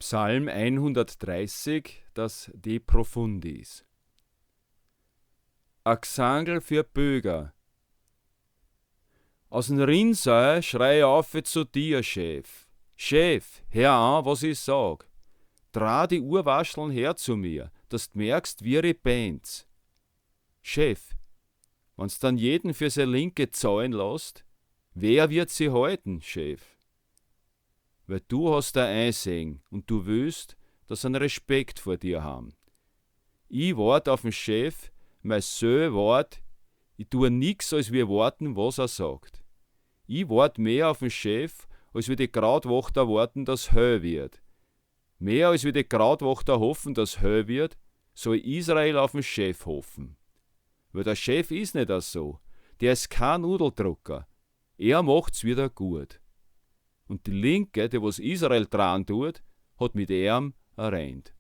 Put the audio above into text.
Psalm 130, das De Profundis. A Gesangl für Böger. Aus dem Rinnsal schrei ich auf zu dir, Chef. Chef, hör an, was ich sag. Dreh die Urwascheln her zu mir, dass du merkst, wie ich benz. Chef, wenn's dann jeden für seine Linke zahlen lässt, wer wird sie halten, Chef? Weil du hast da einsehen und du willst, dass sie einen Respekt vor dir haben. Ich wart auf den Chef, mein Söh wart, ich tue nix, als wir warten, was er sagt. Ich wart mehr auf den Chef, als wir die Krautwächter warten, dass hell wird. Mehr als wir die Krautwächter hoffen, dass hell wird, soll Israel auf den Chef hoffen. Weil der Chef ist nicht so, der ist kein Nudeldrucker. Er macht's wieder gut. Und die Linke, die was Israel dran tut, hat mit ihm erreicht.